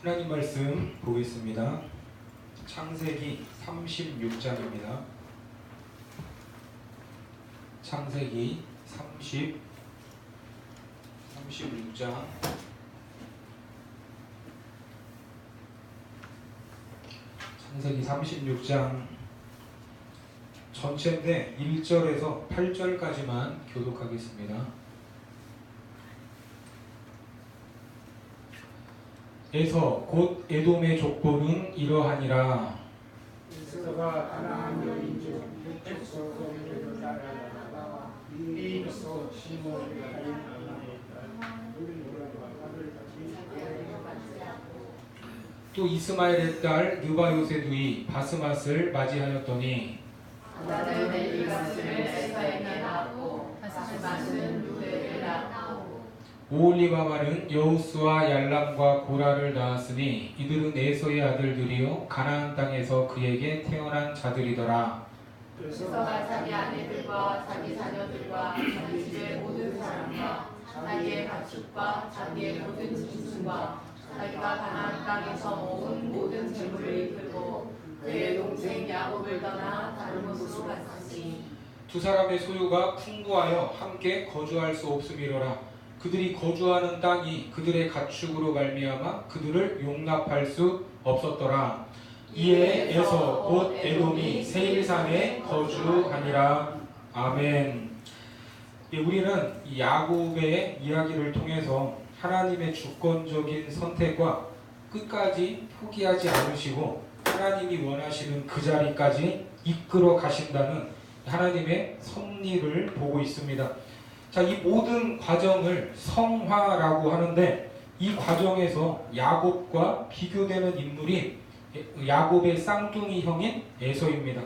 하나님 말씀 보겠습니다. 창세기 36장입니다. 창세기 36장 창세기 36장 전체인데 1절에서 8절까지만 교독하겠습니다. 에서 곧 에돔의 족보는 이러하니라. 에서가 가나안 여인 중 헷족속 거기를 따라다가 이리서 시몬이 가진 아나의 딸 또 이스마엘의 딸 느바요세 누이 바스맛을 맞이하였더니 나는 엘리바스를 에사에게 낳았고 바스맛은 누에를 낳았고 오홀리바마는 여우스와 얄람과 고라를 낳았으니 이들은 에서의 아들들이요 가나안 땅에서 그에게 태어난 자들이더라. 에서가 자기 아내들과 자기 자녀들과 자기 집의 모든 사람과 자기의 가축과 자기의 모든 짐승과 자기가 가나안 땅에서 모은 모든 재물을 이끌고 그의 동생 야곱을 떠나 다른 곳으로 갔으니 두 사람의 소유가 풍부하여 함께 거주할 수 없음이로라. 그들이 거주하는 땅이 그들의 가축으로 말미암아 그들을 용납할 수 없었더라. 이에 에서 곧 에돔이 세일산에 거주하니라. 아멘. 우리는 이 야곱의 이야기를 통해서 하나님의 주권적인 선택과 끝까지 포기하지 않으시고 하나님이 원하시는 그 자리까지 이끌어 가신다는 하나님의 섭리를 보고 있습니다. 자, 이 모든 과정을 성화라고 하는데 이 과정에서 야곱과 비교되는 인물이 야곱의 쌍둥이 형인 에서입니다.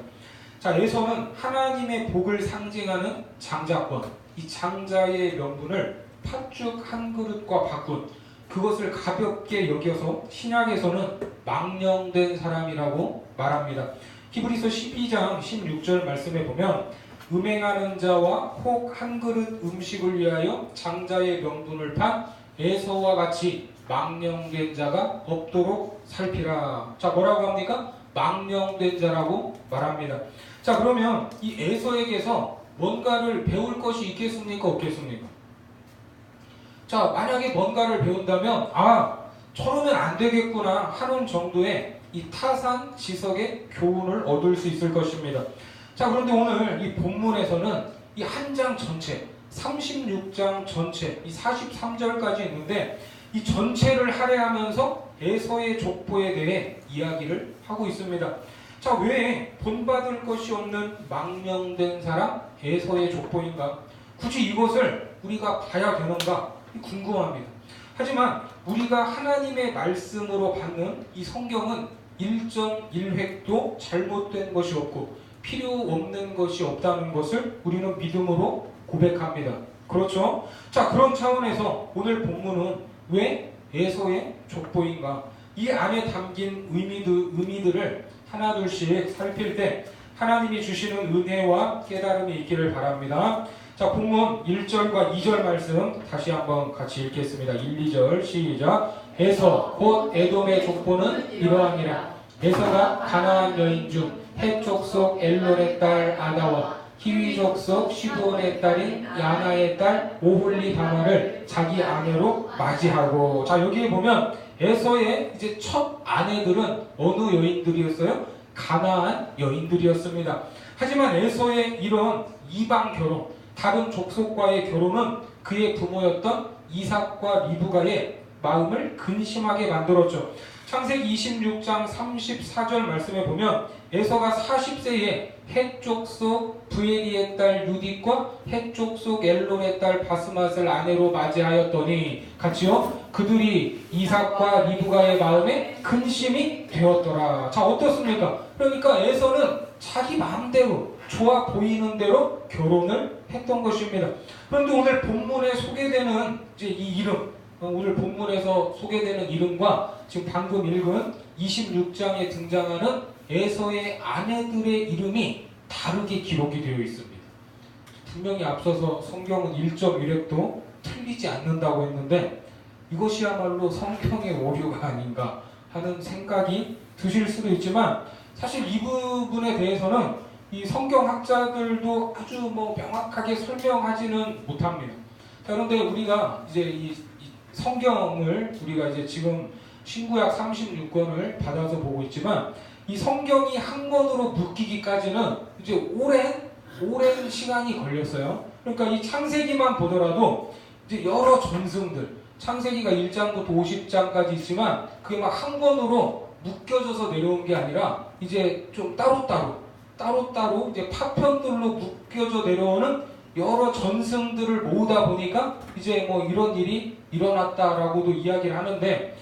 자, 에서는 하나님의 복을 상징하는 장자권, 이 장자의 명분을 팥죽 한 그릇과 바꾼 그것을 가볍게 여겨서 신약에서는 망령된 사람이라고 말합니다. 히브리서 12장 16절 말씀에 보면 음행하는 자와 혹 한 그릇 음식을 위하여 장자의 명분을 판 에서와 같이 망령된 자가 없도록 살피라. 자, 뭐라고 합니까? 망령된 자라고 말합니다. 자, 그러면 이 에서에게서 뭔가를 배울 것이 있겠습니까? 없겠습니까? 자, 만약에 뭔가를 배운다면 저러면 안 되겠구나 하는 정도의 이 타산지석의 교훈을 얻을 수 있을 것입니다. 자, 그런데 오늘 이 본문에서는 이 한 장 전체 36장 전체 이 43절까지 있는데 이 전체를 할애하면서 에서의 족보에 대해 이야기를 하고 있습니다. 자, 왜 본받을 것이 없는 망령된 사람 에서의 족보인가? 굳이 이것을 우리가 봐야 되는가? 궁금합니다. 하지만 우리가 하나님의 말씀으로 받는 이 성경은 1.1획도 잘못된 것이 없고 필요 없는 것이 없다는 것을 우리는 믿음으로 고백합니다. 그렇죠? 자, 그런 차원에서 오늘 본문은 왜 에서의 족보인가? 이 안에 담긴 의미들을 하나둘씩 살필 때 하나님이 주시는 은혜와 깨달음이 있기를 바랍니다. 자, 본문 1절과 2절 말씀 다시 한번 같이 읽겠습니다. 1, 2절 시작. 에서 곧 에돔의 족보는 이러하니라. 에서가 가나안 여인 중 헷 족속 엘론의 딸 아다와 히위 족속 시돈의 딸인 야나의 딸 오홀리바마를 자기 아내로 맞이하고. 자, 여기에 보면 에서의 이제 첫 아내들은 어느 여인들이었어요? 가나안 여인들이었습니다. 하지만 에서의 이런 이방 결혼, 다른 족속과의 결혼은 그의 부모였던 이삭과 리브가의 마음을 근심하게 만들었죠. 창세기 26장 34절 말씀에 보면 에서가 40세에 헷 족속 부엘리의 딸 유딧과 헷 족속 엘론의 딸 바스맛을 아내로 맞이하였더니 같이요 그들이 이삭과 리브가의 마음에 근심이 되었더라. 자, 어떻습니까? 그러니까 에서는 자기 마음대로 좋아 보이는 대로 결혼을 했던 것입니다. 그런데 오늘 본문에 소개되는 이제 이 이름, 오늘 본문에서 소개되는 이름과 지금 방금 읽은 26장에 등장하는 에서의 아내들의 이름이 다르게 기록이 되어 있습니다. 분명히 앞서서 성경은 1.1획도 틀리지 않는다고 했는데 이것이야말로 성경의 오류가 아닌가 하는 생각이 드실 수도 있지만 사실 이 부분에 대해서는 이 성경학자들도 아주 명확하게 설명하지는 못합니다. 자, 그런데 우리가 이제 이 성경을 우리가 이제 지금 신구약 36권을 받아서 보고 있지만 이 성경이 한 권으로 묶이기까지는 이제 오랜 시간이 걸렸어요. 그러니까 이 창세기만 보더라도 이제 여러 전승들, 창세기가 1장부터 50장까지 있지만 그게 막 한 권으로 묶여져서 내려온 게 아니라 이제 좀 따로따로 이제 파편들로 묶여져 내려오는 여러 전승들을 모으다 보니까 이제 이런 일이 일어났다라고도 이야기를 하는데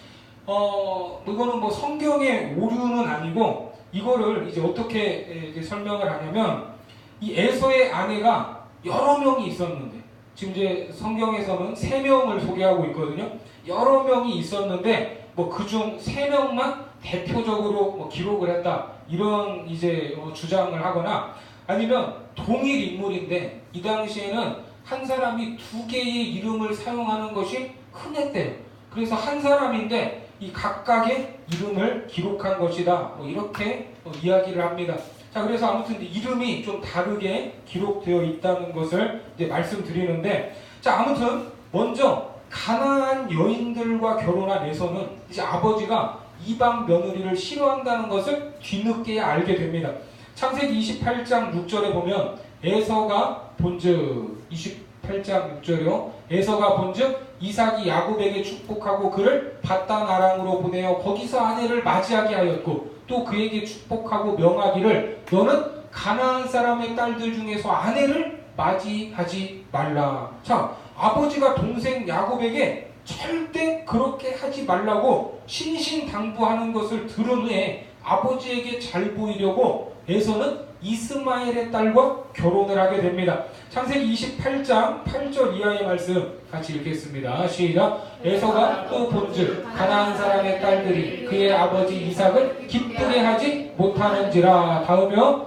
이거는 성경의 오류는 아니고 이거를 이제 어떻게 이제 설명을 하냐면 이 에서의 아내가 여러 명이 있었는데 지금 이제 성경에서는 3명을 소개하고 있거든요. 여러 명이 있었는데 그중 3명만 대표적으로 기록을 했다 이런 이제 주장을 하거나 아니면 동일 인물인데 이 당시에는 한 사람이 2개의 이름을 사용하는 것이 흔했대요. 그래서 한 사람인데 이 각각의 이름을 기록한 것이다 이렇게 이야기를 합니다. 자, 그래서 아무튼 이름이 좀 다르게 기록되어 있다는 것을 이제 말씀드리는데, 자, 아무튼 먼저 가나안 여인들과 결혼한 에서는 이제 아버지가 이방 며느리를 싫어한다는 것을 뒤늦게 알게 됩니다. 창세기 28장 6절에 보면 에서가 본즉 28장 6절이요. 에서가 본즉 이삭이 야곱에게 축복하고 그를 바단 아람으로 보내어 거기서 아내를 맞이하게 하였고 또 그에게 축복하고 명하기를 너는 가나안 사람의 딸들 중에서 아내를 맞이하지 말라. 자, 아버지가 동생 야곱에게 절대 그렇게 하지 말라고 신신당부하는 것을 들은 후에 아버지에게 잘 보이려고 에서는 이스마엘의 딸과 결혼을 하게 됩니다. 창세기 28장 8절 이하의 말씀 같이 읽겠습니다. 시작. 에서가 또 본즉 가나안 사람의 딸들이 그의 아버지 이삭을 기쁘게 하지 못하는지라. 다음이요.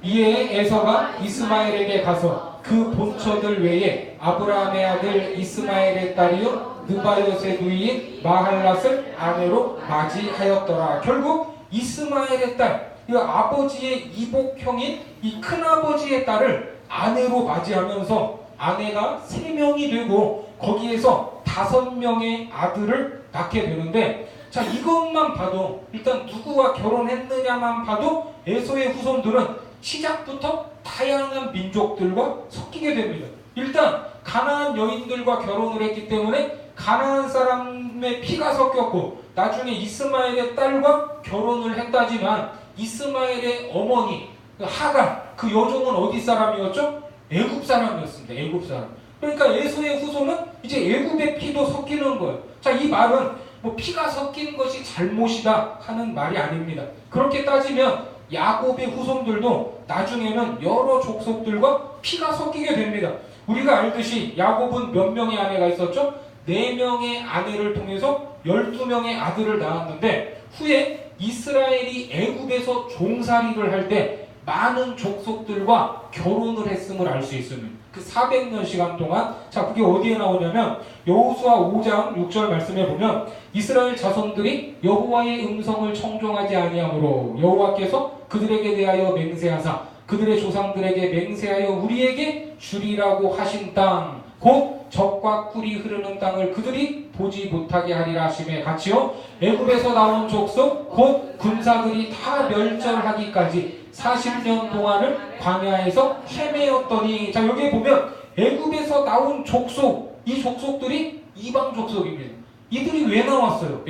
이에 에서가 이스마엘에게 가서 그 본처들 외에 아브라함의 아들 이스마엘의 딸이요 느바요의 누이인 마할랏을 아내로 맞이하였더라. 결국 이스마엘의 딸, 이 아버지의 이복형인 이 큰아버지의 딸을 아내로 맞이하면서 아내가 3명이 되고 거기에서 5명의 아들을 낳게 되는데, 자, 이것만 봐도 일단 누구와 결혼했느냐만 봐도 에서의 후손들은 시작부터 다양한 민족들과 섞이게 됩니다. 일단 가나안 여인들과 결혼을 했기 때문에 가나안 사람의 피가 섞였고 나중에 이스마엘의 딸과 결혼을 했다지만 이스마엘의 어머니 하갈, 그 여종은 어디 사람이었죠? 애굽 사람이었습니다. 애굽 사람. 그러니까 에서의 후손은 이제 애굽의 피도 섞이는 거예요. 자, 이 말은 피가 섞인 것이 잘못이다 하는 말이 아닙니다. 그렇게 따지면 야곱의 후손들도 나중에는 여러 족속들과 피가 섞이게 됩니다. 우리가 알듯이 야곱은 몇 명의 아내가 있었죠? 4명의 아내를 통해서 12명의 아들을 낳았는데 후에 이스라엘이 애굽에서 종살이를 할 때 많은 족속들과 결혼을 했음을 알 수 있습니다. 그 400년 시간 동안, 자, 그게 어디에 나오냐면 여호수아 5장 6절 말씀에 보면 이스라엘 자손들이 여호와의 음성을 청종하지 아니하므로 여호와께서 그들에게 대하여 맹세하사 그들의 조상들에게 맹세하여 우리에게 주리라고 하신 땅, 곧 젖과 꿀이 흐르는 땅을 그들이 보지 못하게 하리라 하심에 같이요. 애굽에서 나온 족속 곧 군사들이 다 멸절하기까지 40년 동안을 광야에서 헤매었더니, 자, 여기에 보면 애굽에서 나온 족속, 이 족속들이 이방 족속입니다. 이들이 왜 나왔어요?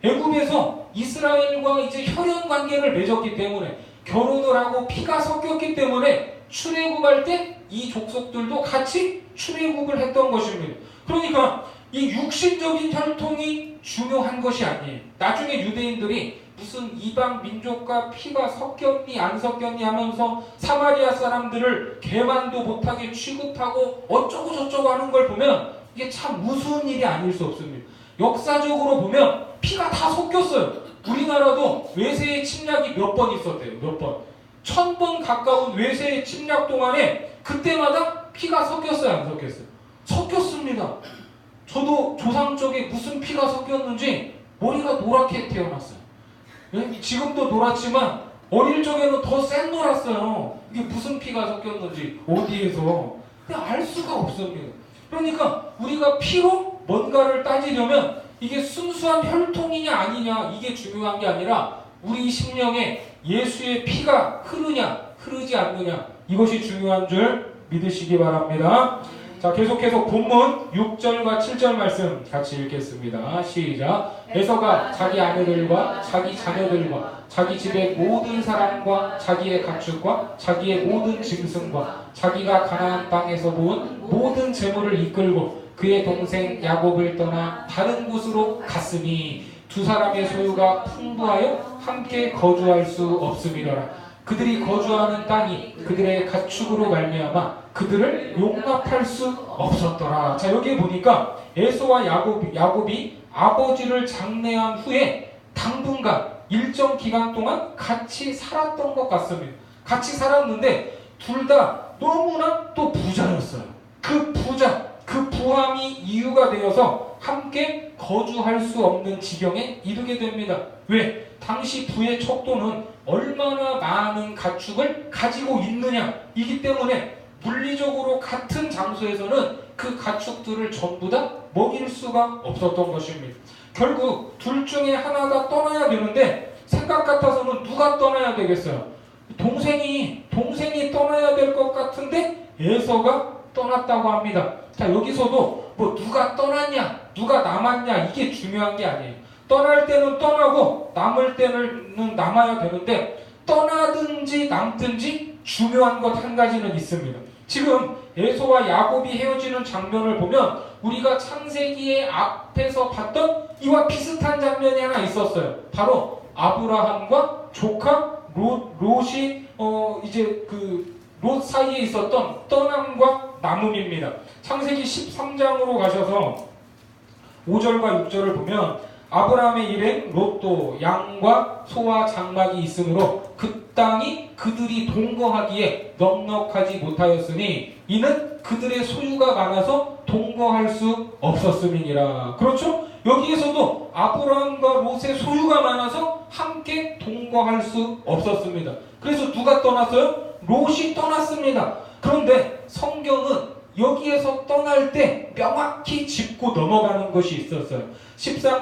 애굽에서 이스라엘과 이제 혈연 관계를 맺었기 때문에, 결혼을 하고 피가 섞였기 때문에 출애굽할 때 이 족속들도 같이 출애굽을 했던 것입니다. 그러니까 이 육신적인 혈통이 중요한 것이 아니에요. 나중에 유대인들이 무슨 이방 민족과 피가 섞였니 안 섞였니 하면서 사마리아 사람들을 개만도 못하게 취급하고 어쩌고 저쩌고 하는 걸 보면 이게 참 우스운 일이 아닐 수 없습니다. 역사적으로 보면 피가 다 섞였어요. 우리나라도 외세의 침략이 몇 번 있었대요. 몇 번. 1000번 가까운 외세의 침략 동안에 그때마다 피가 섞였어요, 안 섞였어요? 섞였습니다. 저도 조상 쪽에 무슨 피가 섞였는지 머리가 노랗게 태어났어요. 예? 지금도 노랗지만 어릴 적에는 더 샛노랐어요. 이게 무슨 피가 섞였는지 어디에서 그냥 알 수가 없습니다. 그러니까 우리가 피로 뭔가를 따지려면 이게 순수한 혈통이냐 아니냐 이게 중요한 게 아니라 우리 심령에 예수의 피가 흐르냐 흐르지 않느냐 이것이 중요한 줄 믿으시기 바랍니다. 자, 계속해서 본문 6절과 7절 말씀 같이 읽겠습니다. 시작. 에서가 자기 아내들과 자기 자녀들과 자기 집의 모든 사람과 자기의 가축과 자기의 모든 짐승과 자기가 가나안 땅에서 모은 모든 재물을 이끌고 그의 동생 야곱을 떠나 다른 곳으로 갔으니 두 사람의 소유가 풍부하여 함께 거주할 수 없음이로라. 그들이 거주하는 땅이 그들의 가축으로 말미암아 그들을 용납할 수 없었더라. 자, 여기에 보니까 에서와 야곱이 아버지를 장례한 후에 당분간 일정 기간 동안 같이 살았던 것 같습니다. 같이 살았는데 둘 다 너무나 또 부자였어요. 그 부함이 이유가 되어서 함께 거주할 수 없는 지경에 이르게 됩니다. 왜? 당시 부의 척도는 얼마나 많은 가축을 가지고 있느냐 이기 때문에 물리적으로 같은 장소에서는 그 가축들을 전부 다 먹일 수가 없었던 것입니다. 결국 둘 중에 하나가 떠나야 되는데 생각 같아서는 누가 떠나야 되겠어요? 동생이 떠나야 될 것 같은데 에서가 떠났다고 합니다. 자, 여기서도 뭐 누가 떠났냐 누가 남았냐 이게 중요한 게 아니에요. 떠날 때는 떠나고 남을 때는 남아야 되는데 떠나든지 남든지 중요한 것 한 가지는 있습니다. 지금 에서와 야곱이 헤어지는 장면을 보면 우리가 창세기의 앞에서 봤던 이와 비슷한 장면이 하나 있었어요. 바로 아브라함과 조카 롯이 이제 롯 사이에 있었던 떠남과 남음입니다. 창세기 13장으로 가셔서 5절과 6절을 보면 아브라함의 일행 롯도 양과 소와 장막이 있으므로 그 땅이 그들이 동거하기에 넉넉하지 못하였으니 이는 그들의 소유가 많아서 동거할 수 없었음이니라. 그렇죠? 여기에서도 아브라함과 롯의 소유가 많아서 함께 동거할 수 없었습니다. 그래서 누가 떠났어요? 롯이 떠났습니다. 그런데 성경은 여기에서 떠날 때 명확히 짚고 넘어가는 것이 있었어요.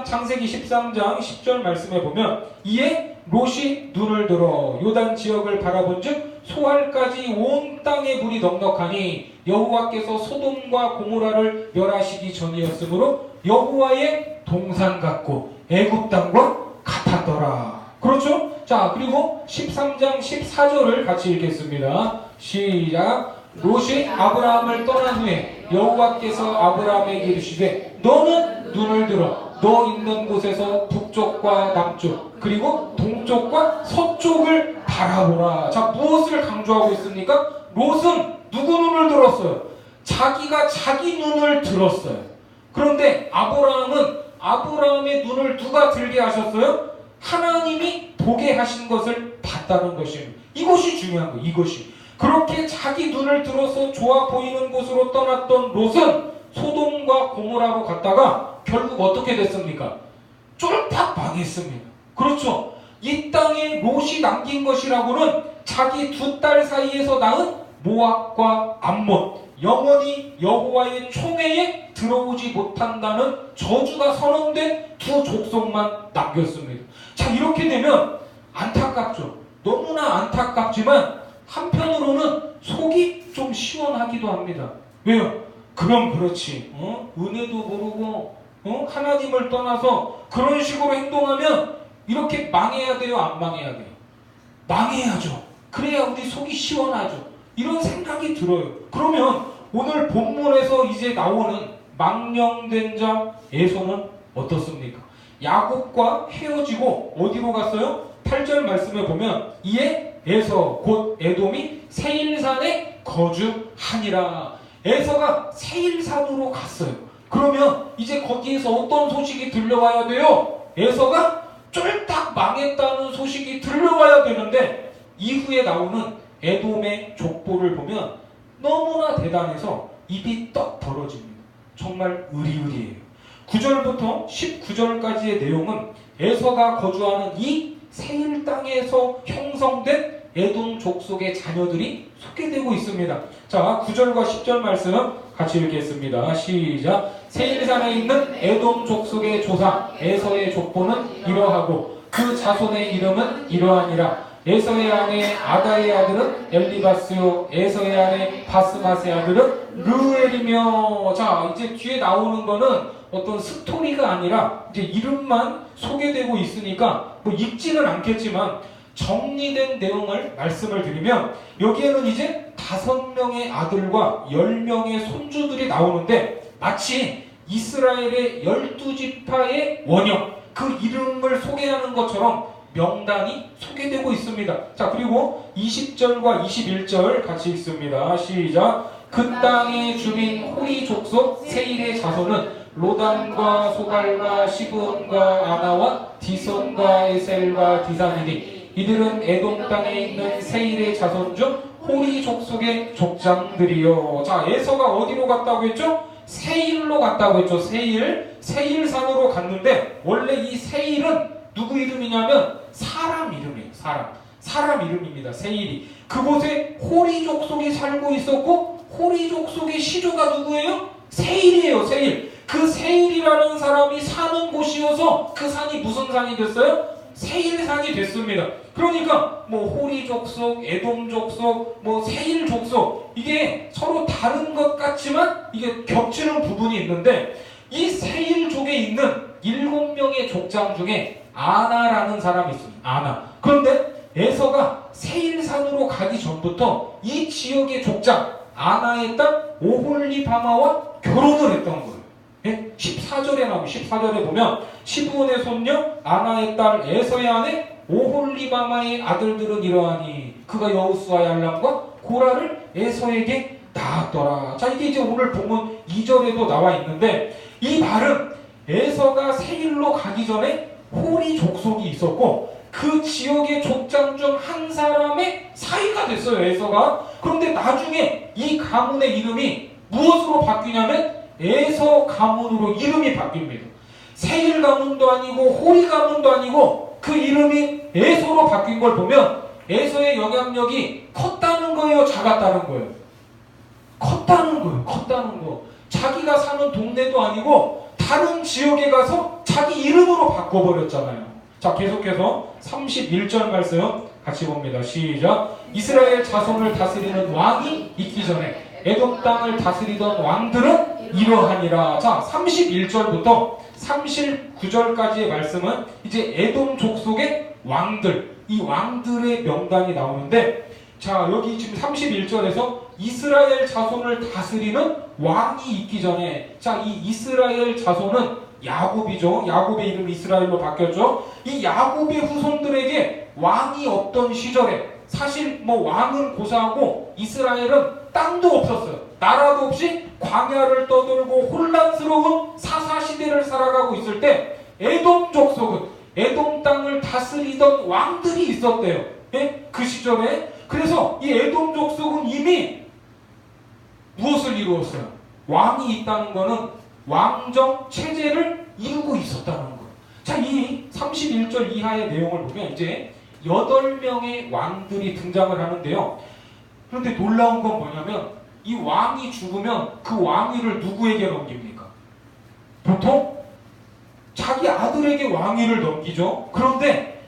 창세기 13장 10절 말씀에 보면 이에 롯이 눈을 들어 요단 지역을 바라본즉 소알까지 온 땅에 물이 넉넉하니 여호와께서 소돔과 고모라를 멸하시기 전이었으므로 여호와의 동산 같고 애굽 땅과 같았더라. 그렇죠? 자, 그리고 13장 14절을 같이 읽겠습니다. 시작. 롯이 아브라함을 떠난 후에 여호와께서 아브라함에게 이르시되 너는 눈을 들어 너 있는 곳에서 북쪽과 남쪽 그리고 동쪽과 서쪽을 바라보라. 자, 무엇을 강조하고 있습니까? 롯은 누구 눈을 들었어요? 자기가 자기 눈을 들었어요. 그런데 아브라함은 아브라함의 눈을 누가 들게 하셨어요? 하나님이 보게 하신 것을 봤다는 것입니다. 이것이 중요한 거예요. 이것이. 그렇게 자기 눈을 들어서 좋아 보이는 곳으로 떠났던 롯은 소돔과 고모라로 갔다가 결국 어떻게 됐습니까? 쫄딱 망했습니다. 그렇죠? 이 땅에 롯이 남긴 것이라고는 자기 두 딸 사이에서 낳은 모압과 암몬, 영원히 여호와의 총회에 들어오지 못한다는 저주가 선언된 두 족속만 남겼습니다. 자, 이렇게 되면 안타깝죠. 너무나 안타깝지만 한편으로는 속이 좀 시원하기도 합니다. 왜요? 그럼 그렇지. 은혜도 모르고 하나님을 떠나서 그런 식으로 행동하면 이렇게 망해야 돼요? 안 망해야 돼요? 망해야죠. 그래야 우리 속이 시원하죠. 이런 생각이 들어요. 그러면 오늘 본문에서 이제 나오는 망령된 자 에서는 어떻습니까? 야곱과 헤어지고 어디로 갔어요? 8절 말씀에 보면 이에 에서 곧 에돔이 세일산에 거주하니라. 에서가 세일산으로 갔어요. 그러면 이제 거기에서 어떤 소식이 들려와야 돼요? 에서가 쫄딱 망했다는 소식이 들려와야 되는데 이후에 나오는 에돔의 족보를 보면 너무나 대단해서 입이 떡 벌어집니다. 정말 의리의리해요. 9절부터 19절까지의 내용은 에서가 거주하는 이 세일 땅에서 형성된 에돔 족속의 자녀들이 소개되고 있습니다. 자, 9절과 10절 말씀 같이 읽겠습니다. 시작. 세일산에 있는 에돔 족속의 조상 에서의 족보는 이러하고 그 자손의 이름은 이러하니라. 에서의 아내 아다의 아들은 엘리바스요 에서의 아내 바스맛의 아들은 르엘이며. 자, 이제 뒤에 나오는 거는 어떤 스토리가 아니라 이제 이름만 소개되고 있으니까 뭐 읽지는 않겠지만 정리된 내용을 말씀을 드리면 여기에는 이제 5명의 아들과 10명의 손주들이 나오는데 마치 이스라엘의 12지파의 원형 그 이름을 소개하는 것처럼 명단이 소개되고 있습니다. 자, 그리고 20절과 21절 같이 읽습니다. 시작. 그 땅의 주민 호리 족속 세일의 자손은 로단과 소갈과 시브온과 아나와 디손과 에셀과 디산이니 이들은 에돔 땅에 있는 세일의 자손 중 호리 족속의 족장들이요. 자, 에서가 어디로 갔다고 했죠? 세일로 갔다고 했죠. 세일산으로 갔는데 원래 이 세일은 누구 이름이냐면 사람 이름이에요. 사람 이름입니다. 세일이. 그곳에 호리 족속이 살고 있었고 호리 족속의 시조가 누구예요? 세일이에요. 세일. 그 세일이라는 사람이 사는 곳이어서 그 산이 무슨 산이 됐어요? 세일산이 됐습니다. 그러니까 뭐 호리 족속, 에돔 족속, 뭐 세일 족속 이게 서로 다른 것 같지만 이게 겹치는 부분이 있는데 이 세일족에 있는 7명의 족장 중에 아나라는 사람이 있습니다. 아나. 그런데 에서가 세일산으로 가기 전부터 이 지역의 족장 아나의 딸 오홀리바마와 결혼을 했던 거예요. 예? 14절에 나오면 14절에 보면 시브온의 손녀 아나의 딸 에서의 아내 오홀리바마의 아들들은 이러하니 그가 여우수와 얄람과 고라를 에서에게 낳았더라. 자, 이게 이제 오늘 본문 2절에도 나와 있는데 이 말은 에서가 세일로 가기 전에 호리 족속이 있었고 그 지역의 족장 중 한 사람의 사이가 됐어요. 에서가. 그런데 나중에 이 가문의 이름이 무엇으로 바뀌냐면 에서 가문으로 이름이 바뀝니다. 세일 가문도 아니고 호리 가문도 아니고 그 이름이 에서로 바뀐 걸 보면 에서의 영향력이 컸다는 거예요? 작았다는 거예요? 컸다는 거. 자기가 사는 동네도 아니고 다른 지역에 가서 자기 이름으로 바꿔버렸잖아요. 자, 계속해서 31절 말씀 같이 봅니다. 시작. 이스라엘 자손을 다스리는 왕이 있기 전에 에돔 땅을 다스리던 왕들은 이러하니라. 자, 31절부터 39절까지의 말씀은 이제 에돔 족속의 왕들, 이 왕들의 명단이 나오는데 자, 여기 지금 31절에서 이스라엘 자손을 다스리는 왕이 있기 전에 자, 이 이스라엘 자손은 야곱이죠. 야곱의 이름이 이스라엘로 바뀌었죠. 이 야곱의 후손들에게 왕이 없던 시절에 사실 뭐 왕은 고사하고 이스라엘은 땅도 없었어요. 나라도 없이 광야를 떠돌고 혼란스러운 사사시대를 살아가고 있을 때 에돔 족속은 에돔 땅을 다스리던 왕들이 있었대요. 예? 그 시절에. 그래서 이 에돔 족속은 이미 무엇을 이루었어요? 왕이 있다는 것은 왕정 체제를 이루고 있었다는 거예요. 자, 이 31절 이하의 내용을 보면 이제 8명의 왕들이 등장을 하는데요. 그런데 놀라운 건 뭐냐면 이 왕이 죽으면 그 왕위를 누구에게 넘깁니까? 보통 자기 아들에게 왕위를 넘기죠. 그런데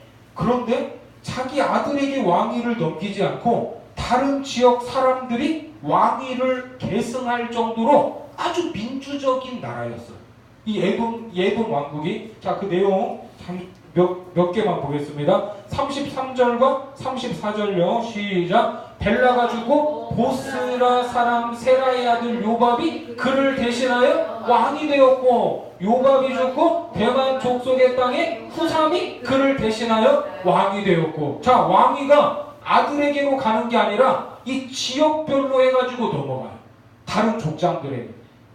자기 아들에게 왕위를 넘기지 않고 다른 지역 사람들이 왕위를 계승할 정도로 아주 민주적인 나라였어요. 이 에돔 왕국이. 자, 그 내용 몇 개만 보겠습니다. 33절과 34절요. 시작. 벨라가 죽고 보스라 사람 세라의 아들 요밥이 그를 대신하여 왕이 되었고 요밥이 죽고 대만 족속의 땅에 후삼이 그를 대신하여 왕이 되었고. 자, 왕위가 아들에게로 가는 게 아니라 이 지역별로 해가지고 넘어가요. 다른 족장들에게.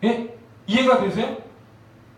예? 이해가 되세요?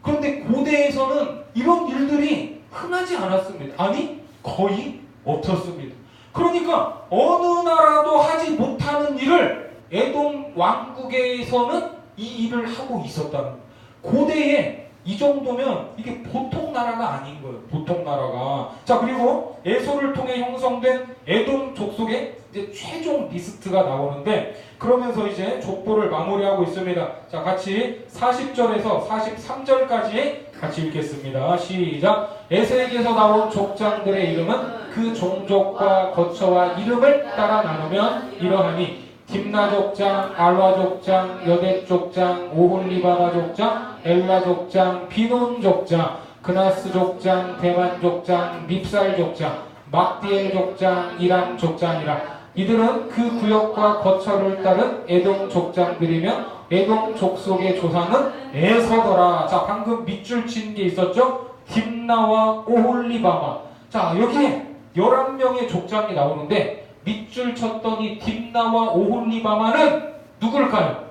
그런데 고대에서는 이런 일들이 흔하지 않았습니다. 아니, 거의 없었습니다. 그러니까 어느 나라도 하지 못하는 일을 에돔 왕국에서는 이 일을 하고 있었다는 거예요. 고대에 이 정도면 이게 보통 나라가 아닌 거예요. 보통 나라가. 자, 그리고 에서를 통해 형성된 에돔 족속의 이제 최종 리스트가 나오는데, 그러면서 이제 족보를 마무리하고 있습니다. 자, 같이 40절에서 43절까지 같이 읽겠습니다. 시작. 에서에게서 나온 족장들의 이름은 그 종족과 거처와 이름을 따라 나누면 이러하니 딥나 족장, 알와 족장, 여대 족장, 오홀리바마 족장, 엘라 족장, 비논 족장, 그나스 족장, 대만 족장, 밉살 족장, 막디엘 족장, 이람 족장이라. 이들은 그 구역과 거처를 따른 에돔 족장들이며 에돔 족속의 조상은 에서더라. 자, 방금 밑줄 친 게 있었죠? 딥나와 오홀리바마. 자, 여기에 11명의 족장이 나오는데 밑줄 쳤더니 딥나와 오홀리바마는 누굴까요?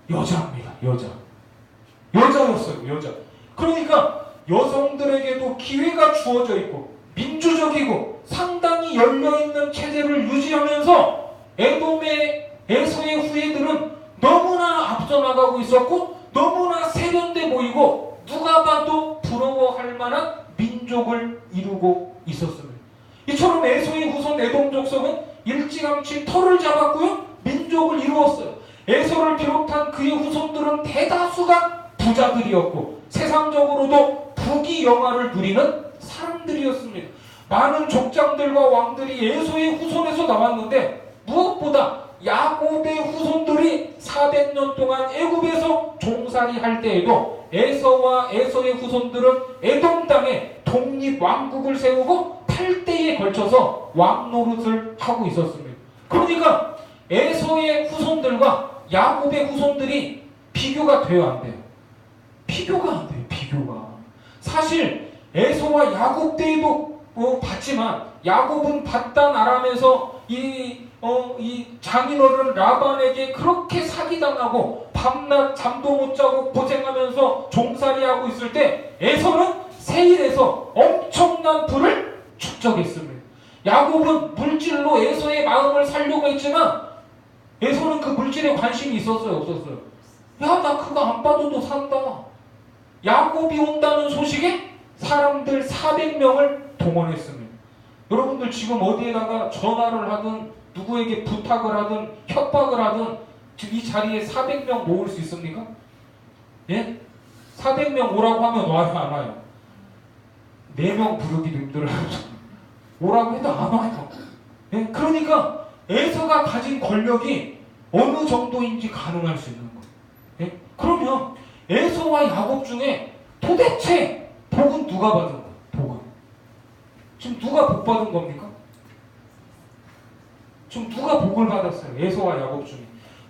여자입니다. 여자였어요. 여자. 그러니까 여성들에게도 기회가 주어져 있고 민주적이고 상당히 열려있는 체제를 유지하면서 에서의 후예들은 너무나 앞서 나가고 있었고 너무나 세련돼 보이고 누가 봐도 부러워할 만한 민족을 이루고 있었습니다. 이처럼 에서의 후손 에돔 족속은 일찌감치 터를 잡았고요, 민족을 이루었어요. 에서를 비롯한 그의 후손들은 대다수가 부자들이었고 세상적으로도 부귀영화를 누리는 사람들이었습니다. 많은 족장들과 왕들이 에서의 후손에서 나왔는데 무엇보다 야곱의 후손들이 400년 동안 애굽에서 종살이 할 때에도 에서와 에서의 후손들은 에돔 땅에 독립왕국을 세우고 8대에 걸쳐서 왕노릇을 하고 있었습니다. 그러니까 에서의 후손들과 야곱의 후손들이 비교가 돼요, 안 돼요? 비교가 안 돼요. 비교가. 사실 에서와 야곱 때에도 봤지만 야곱은 바단 아람에서 이 장인어른 라반에게 그렇게 사기당하고 밤낮 잠도 못 자고 고생하면서 종살이하고 있을 때 에서는 세일에서 엄청난 부를 축적했습니다. 야곱은 물질로 에서의 마음을 살려고 했지만 에서는 그 물질에 관심이 있었어요, 없었어요? 야, 나 그거 안 받아도 산다. 야곱이 온다는 소식에 사람들 400명을 동원했습니다. 여러분들 지금 어디에다가 전화를 하든 누구에게 부탁을 하든 협박을 하든 지금 이 자리에 400명 모을 수 있습니까? 예? 400명 오라고 하면 와요, 안 와요? 4명 부르기도 힘들어요. 오라고 해도 안 와요. 예? 그러니까 에서가 가진 권력이 어느 정도인지 가늠할 수 있는 거예요. 예? 그러면 에서와 야곱 중에 도대체 복은 누가 받은 거예요? 복은. 지금 누가 복 받은 겁니까? 지금 누가 복을 받았어요? 에서와 야곱 중에.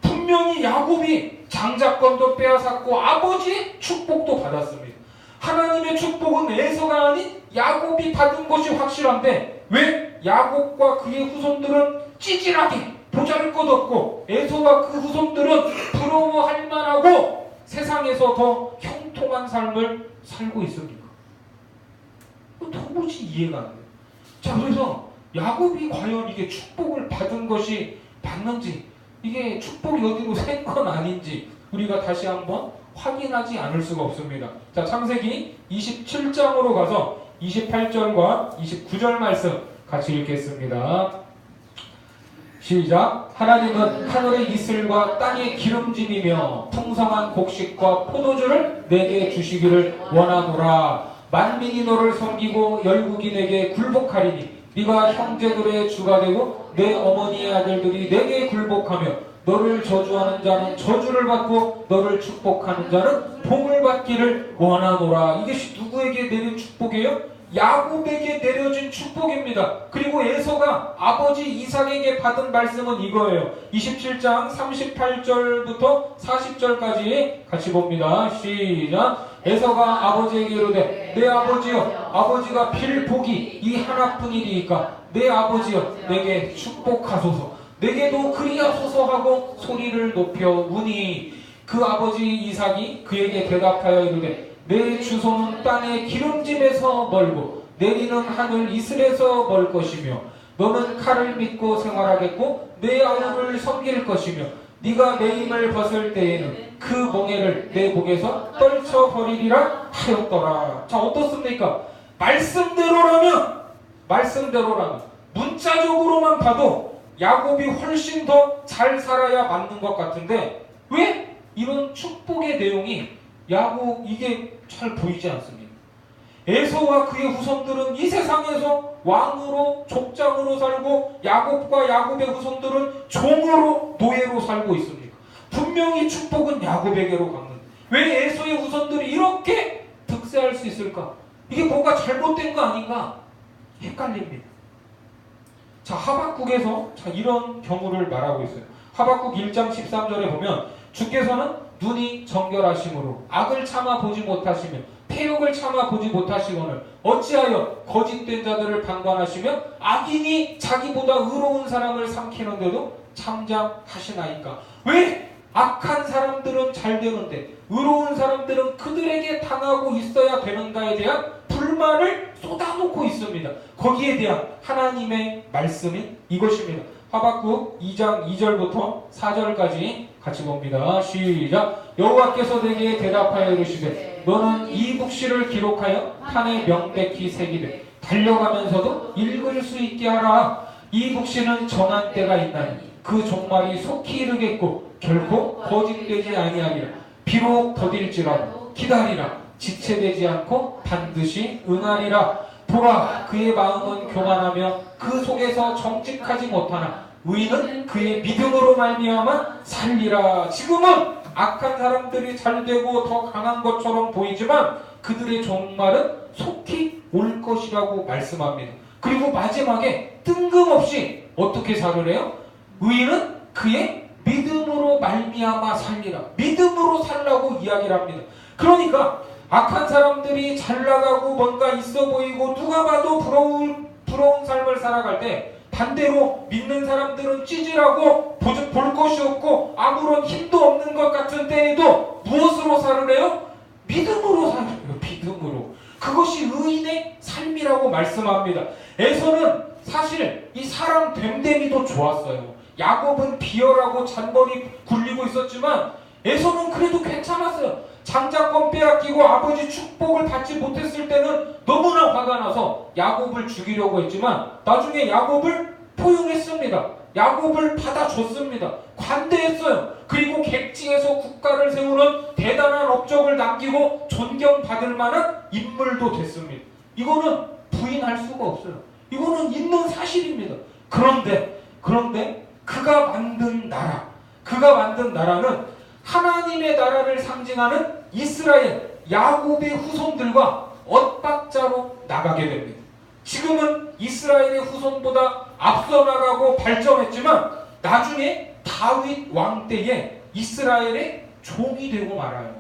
분명히 야곱이 장자권도 빼앗았고 아버지의 축복도 받았습니다. 하나님의 축복은 에서가 아닌 야곱이 받은 것이 확실한데 왜 야곱과 그의 후손들은 찌질하게 보잘것없고 에서와 그 후손들은 부러워할 만하고 세상에서 더 형통한 삶을 살고 있습니까? 도무지 이해가 안 돼요. 자, 그래서 야곱이 과연 이게 축복을 받은 것이 맞는지, 이게 축복이 어디로 샌 건 아닌지 우리가 다시 한번 확인하지 않을 수가 없습니다. 자, 창세기 27장으로 가서 28절과 29절 말씀 같이 읽겠습니다. 시작. 하나님은 하늘의 이슬과 땅의 기름짐이며 풍성한 곡식과 포도주를 내게 주시기를 원하노라. 만민이 너를 섬기고 열국이 내게 굴복하리니 네가 형제들의 주가 되고 내 어머니의 아들들이 내게 굴복하며 너를 저주하는 자는 저주를 받고 너를 축복하는 자는 복을 받기를 원하노라. 이것이 누구에게 내린 축복이에요? 야곱에게 내려진 축복입니다. 그리고 에서가 아버지 이삭에게 받은 말씀은 이거예요. 27장 38절부터 40절까지 같이 봅니다. 시작. 에서가 아버지에게 이르되 내 아버지여, 아버지가 빌 복이 이 하나뿐이리이까 내 아버지여 내게 축복하소서. 내게도 그리하소서 하고 소리를 높여 우니 그 아버지 이삭이 그에게 대답하여 이르되 내 주소는 땅의 기름짐에서 멀고 내리는 하늘 이슬에서 멀 것이며 너는 칼을 믿고 생활하겠고 내 아우를 섬길 것이며 네가 내 힘을 벗을 때에는 그 멍에를 내 목에서 떨쳐버리리라 하였더라. 자, 어떻습니까? 말씀대로라면 문자적으로만 봐도 야곱이 훨씬 더 잘 살아야 맞는 것 같은데 왜 이런 축복의 내용이 야곱 이게 잘 보이지 않습니까? 에서와 그의 후손들은 이 세상에서 왕으로 족장으로 살고 야곱과 야곱의 후손들은 종으로 노예로 살고 있습니다. 분명히 축복은 야곱에게로 갔는데 왜 에서의 후손들이 이렇게 득세할 수 있을까? 이게 뭔가 잘못된 거 아닌가? 헷갈립니다. 자, 하박국에서 이런 경우를 말하고 있어요. 하박국 1장 13절에 보면 주께서는 눈이 정결하심으로 악을 참아 보지 못하시며 폐역을 참아 보지 못하시거늘 어찌하여 거짓된 자들을 방관하시며 악인이 자기보다 의로운 사람을 삼키는데도 참장하시나이까. 왜 악한 사람들은 잘 되는데 의로운 사람들은 그들에게 당하고 있어야 되는가에 대한 불만을 쏟아놓고 있습니다. 거기에 대한 하나님의 말씀이 이것입니다. 하박국 2장 2절부터 4절까지 같이 봅니다. 시작. 여호와께서 내게 대답하여 이르시되 너는 이 북시를 기록하여 판에 명백히 새기되 달려가면서도 읽을 수 있게 하라. 이 북시는 정한 때가 있나니 그 종말이 속히 이르겠고 결코 거짓되지 아니하리라. 비록 더딜지라도 기다리라. 지체되지 않고 반드시 응하리라. 보라, 그의 마음은 교만하며 그 속에서 정직하지 못하나 의인은 그의 믿음으로 말미암아 살리라. 지금은 악한 사람들이 잘되고 더 강한 것처럼 보이지만 그들의 종말은 속히 올 것이라고 말씀합니다. 그리고 마지막에 뜬금없이 어떻게 살으래요? 의인은 그의 믿음으로 말미암아 살리라. 믿음으로 살라고 이야기를 합니다. 그러니까 악한 사람들이 잘 나가고 뭔가 있어 보이고 누가 봐도 부러운 삶을 살아갈 때 반대로 믿는 사람들은 찌질하고 볼 것이 없고 아무런 힘도 없는 것 같은 때에도 무엇으로 살으래요? 믿음으로 살아요. 믿음으로. 그것이 의인의 삶이라고 말씀합니다. 에서는 사실 이 사람 됨됨이도 좋았어요. 야곱은 비열하고 잔머리 굴리고 있었지만 에서는 그래도 괜찮았어요. 장자권 빼앗기고 아버지 축복을 받지 못했을 때는 너무나 화가 나서 야곱을 죽이려고 했지만 나중에 야곱을 포용했습니다. 야곱을 받아줬습니다. 관대했어요. 그리고 객지에서 국가를 세우는 대단한 업적을 남기고 존경받을 만한 인물도 됐습니다. 이거는 부인할 수가 없어요. 이거는 있는 사실입니다. 그런데 그가 만든 나라는 하나님의 나라를 상징하는 이스라엘, 야곱의 후손들과 엇박자로 나가게 됩니다. 지금은 이스라엘의 후손보다 앞서 나가고 발전했지만 나중에 다윗 왕 때에 이스라엘의 종이 되고 말아요.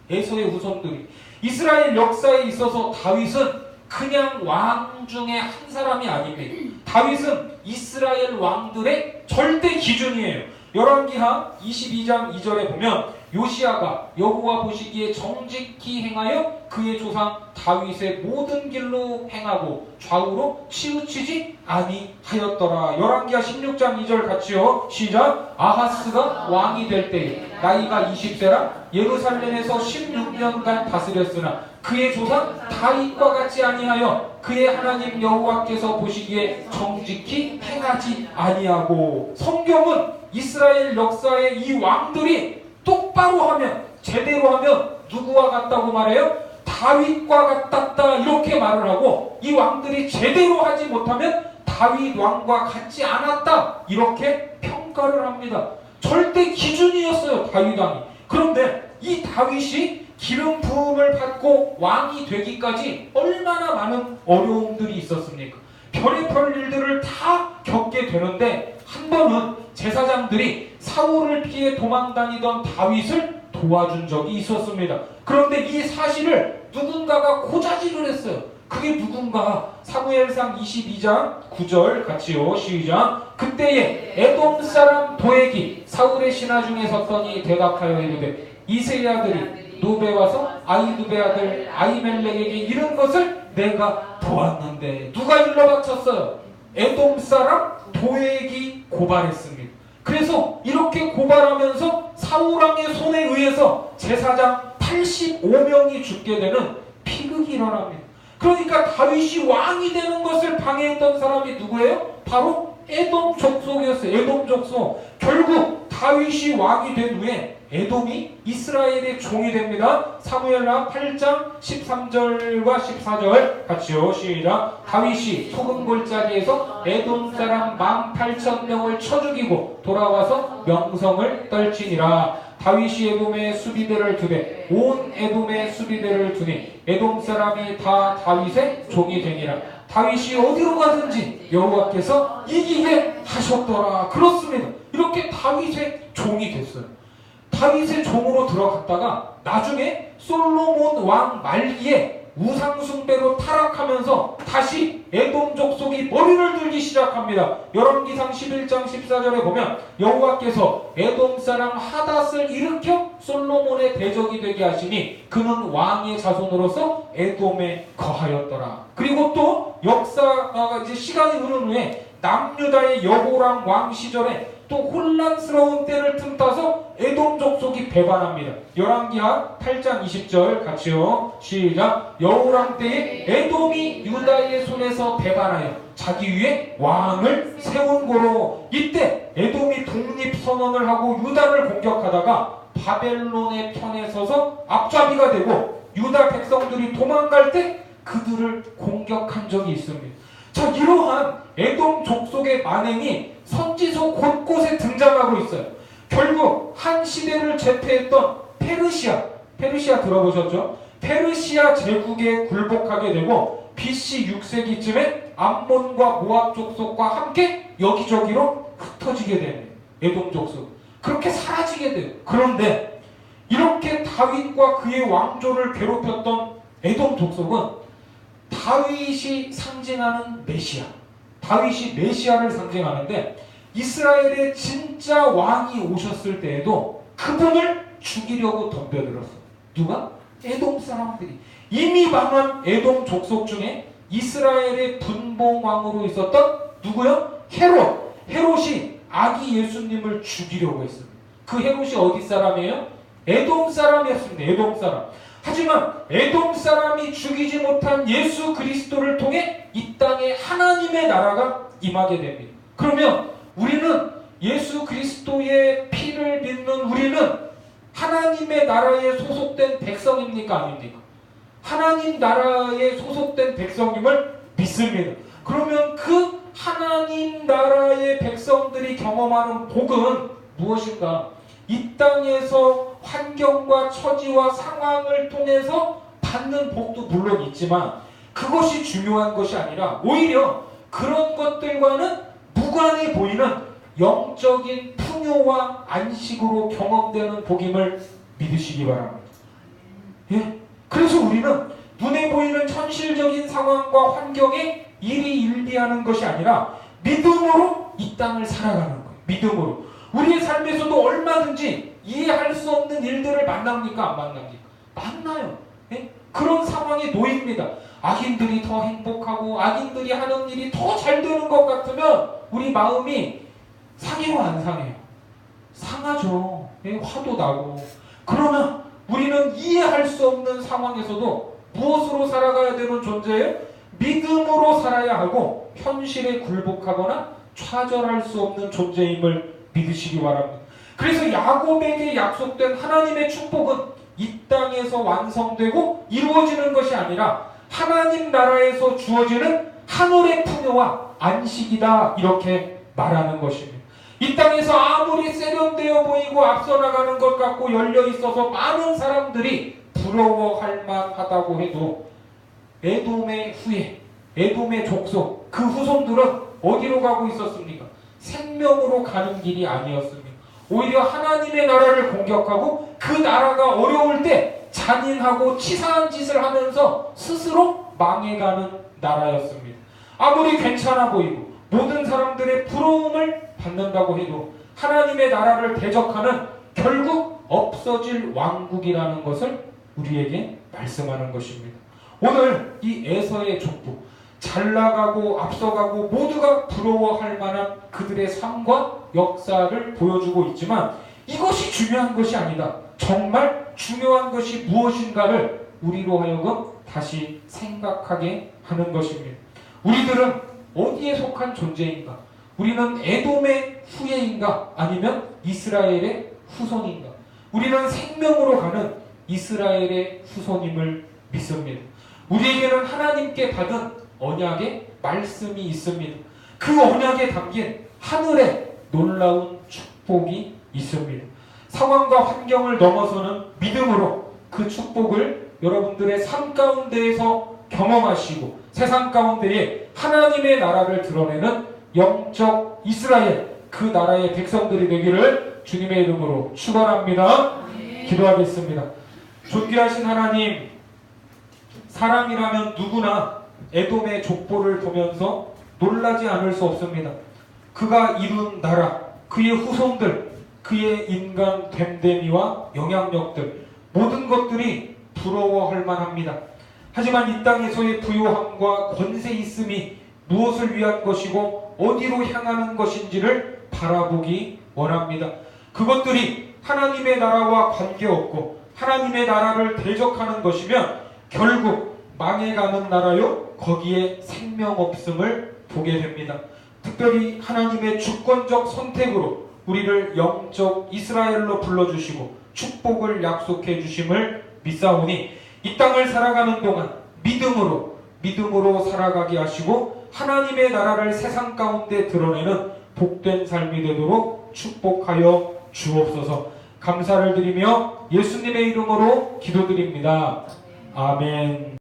에서의 후손들이. 이스라엘 역사에 있어서 다윗은 그냥 왕 중에 한 사람이 아닙니다. 다윗은 이스라엘 왕들의 절대 기준이에요. 열왕기하 22장 2절에 보면 요시야가 여호와 보시기에 정직히 행하여 그의 조상 다윗의 모든 길로 행하고 좌우로 치우치지 아니하였더라. 열왕기하 16장 2절 같이요. 시작. 아하스가 왕이 될 때에 나이가 20세라 예루살렘에서 16년간 다스렸으나 그의 조상 다윗과 같이 아니하여 그의 하나님 여호와께서 보시기에 정직히 행하지 아니하고. 성경은 이스라엘 역사의 이 왕들이 똑바로 하면, 제대로 하면 누구와 같다고 말해요? 다윗과 같았다 이렇게 말을 하고, 이 왕들이 제대로 하지 못하면 다윗 왕과 같지 않았다 이렇게 평가를 합니다. 절대 기준이었어요, 다윗 왕이. 그런데 이 다윗이 기름 부음을 받고 왕이 되기까지 얼마나 많은 어려움들이 있었습니까? 별의별 일들을 다 겪게 되는데 한 번은 제사장들이 사울을 피해 도망다니던 다윗을 도와준 적이 있었습니다. 그런데 이 사실을 누군가가 고자질을 했어요. 그게 누군가? 사무엘상 22장 9절 같이요. 시작. 그때에 에돔 사람 도액이 사울의 신하 중에 섰더니 대답하여 이르되 이새의 아들이 노베 와서 아이두베 아들 아히멜렉에게 이른 것을 내가 보았는데. 누가 일러 바쳤어요? 에돔 사람 도액이 고발했습니다. 그래서 이렇게 고발하면서 사울왕의 손에 의해서 제사장 85명이 죽게 되는 비극이 일어납니다. 그러니까 다윗이 왕이 되는 것을 방해했던 사람이 누구예요? 바로 에돔 족속이었어요. 에돔 족속. 결국 다윗이 왕이 된 후에 에돔이 이스라엘의 종이 됩니다. 사무엘하 8장 13절과 14절 같이요. 시작. 다윗이 소금 골짜기에서 에돔 사람 18,000명을 쳐 죽이고 돌아와서 명성을 떨치니라. 다윗이 에돔의 수비대를 두되 온 에돔의 수비대를 두니 에돔 사람이 다 다윗의 종이 되니라. 다윗이 어디로 가든지 여호와께서 이기게 하셨더라. 그렇습니다. 이렇게 다윗의 종이 됐어요. 다윗의 종으로 들어갔다가 나중에 솔로몬 왕 말기에 우상숭배로 타락하면서 다시 에돔 족속이 머리를 들기 시작합니다. 열왕기상 11장 14절에 보면 여호와께서 에돔 사람 하닷을 일으켜 솔로몬의 대적이 되게 하시니 그는 왕의 자손으로서 에돔에 거하였더라. 그리고 또 역사가 이제 시간이 흐른 후에 남유다의 여호람 왕 시절에 또 혼란스러운 때를 틈타서 에돔 족속이 배반합니다. 열왕기하 8장 20절 같이요. 시작. 여호람 때에 에돔이 유다의 손에서 배반하여 자기 위에 왕을 세운 고로 이때 에돔이 독립선언을 하고 유다를 공격하다가 바벨론의 편에 서서 앞잡이가 되고 유다 백성들이 도망갈 때 그들을 공격한 적이 있습니다. 자, 이러한 에돔 족속의 만행이 선지서 곳곳에 등장하고 있어요. 결국 한 시대를 제패했던 페르시아 들어보셨죠? 페르시아 제국에 굴복하게 되고 BC 6세기쯤에 암몬과 모압 족속과 함께 여기저기로 흩어지게 되는 에돔 족속. 그렇게 사라지게 돼요. 그런데 이렇게 다윗과 그의 왕조를 괴롭혔던 에돔 족속은 다윗이 상징하는 메시아, 다윗이 메시아를 상징하는데 이스라엘의 진짜 왕이 오셨을 때에도 그분을 죽이려고 덤벼들었어. 누가? 에돔 사람들이. 이미 망한 에돔 족속 중에 이스라엘의 분봉왕으로 있었던 누구요? 헤롯이 아기 예수님을 죽이려고 했습니다. 그 헤롯이 어디 사람이에요? 에돔 사람이었습니다. 에돔 사람. 하지만 에돔 사람이 죽이지 못한 예수 그리스도를 통해 이 땅에 하나님의 나라가 임하게 됩니다. 그러면 우리는 예수 그리스도의 피를 믿는 우리는 하나님의 나라에 소속된 백성입니까? 아닙니까? 하나님 나라에 소속된 백성임을 믿습니다. 그러면 그 하나님 나라의 백성들이 경험하는 복은 무엇인가? 이 땅에서 환경과 처지와 상황을 통해서 받는 복도 물론 있지만 그것이 중요한 것이 아니라 오히려 그런 것들과는 무관해 보이는 영적인 풍요와 안식으로 경험되는 복임을 믿으시기 바랍니다. 예? 그래서 우리는 눈에 보이는 현실적인 상황과 환경에 일희일비하는 것이 아니라 믿음으로 이 땅을 살아가는 거예요. 믿음으로. 우리의 삶에서도 얼마든지 이해할 수 없는 일들을 만납니까? 안 만납니까? 만나요. 예? 그런 상황에 놓입니다. 악인들이 더 행복하고 악인들이 하는 일이 더 잘 되는 것 같으면 우리 마음이 상해요, 안 상해요? 상하죠. 예? 화도 나고. 그러나 우리는 이해할 수 없는 상황에서도 무엇으로 살아가야 되는 존재예요? 믿음으로 살아야 하고 현실에 굴복하거나 좌절할 수 없는 존재임을 믿으시기 바랍니다. 그래서 야곱에게 약속된 하나님의 축복은 이 땅에서 완성되고 이루어지는 것이 아니라 하나님 나라에서 주어지는 하늘의 풍요와 안식이다, 이렇게 말하는 것입니다. 이 땅에서 아무리 세련되어 보이고 앞서 나가는 것 같고 열려 있어서 많은 사람들이 부러워할 만하다고 해도 에돔의 후예, 에돔의 족속, 그 후손들은 어디로 가고 있었습니까? 생명으로 가는 길이 아니었습니다. 오히려 하나님의 나라를 공격하고 그 나라가 어려울 때 잔인하고 치사한 짓을 하면서 스스로 망해가는 나라였습니다. 아무리 괜찮아 보이고 모든 사람들의 부러움을 받는다고 해도 하나님의 나라를 대적하는 결국 없어질 왕국이라는 것을 우리에게 말씀하는 것입니다. 오늘 이 에서의 족보, 잘 나가고 앞서가고 모두가 부러워할 만한 그들의 삶과 역사를 보여주고 있지만 이것이 중요한 것이 아니다. 정말 중요한 것이 무엇인가를 우리로 하여금 다시 생각하게 하는 것입니다. 우리들은 어디에 속한 존재인가? 우리는 에돔의 후예인가? 아니면 이스라엘의 후손인가? 우리는 생명으로 가는 이스라엘의 후손임을 믿습니다. 우리에게는 하나님께 받은 언약의 말씀이 있습니다. 그 언약에 담긴 하늘의 놀라운 축복이 있습니다. 상황과 환경을 넘어서는 믿음으로 그 축복을 여러분들의 삶 가운데에서 경험하시고 세상 가운데에 하나님의 나라를 드러내는 영적 이스라엘, 그 나라의 백성들이 되기를 주님의 이름으로 축원합니다. 기도하겠습니다. 존귀하신 하나님, 사람이라면 누구나 에돔의 족보를 보면서 놀라지 않을 수 없습니다. 그가 이룬 나라, 그의 후손들, 그의 인간 됨됨이와 영향력들, 모든 것들이 부러워할 만합니다. 하지만 이 땅에서의 부요함과 권세 있음이 무엇을 위한 것이고 어디로 향하는 것인지를 바라보기 원합니다. 그것들이 하나님의 나라와 관계없고 하나님의 나라를 대적하는 것이면 결국 망해가는 나라요 거기에 생명 없음을 보게 됩니다. 특별히 하나님의 주권적 선택으로 우리를 영적 이스라엘로 불러주시고 축복을 약속해 주심을 믿사오니 이 땅을 살아가는 동안 믿음으로 살아가게 하시고 하나님의 나라를 세상 가운데 드러내는 복된 삶이 되도록 축복하여 주옵소서. 감사를 드리며 예수님의 이름으로 기도드립니다. 아멘.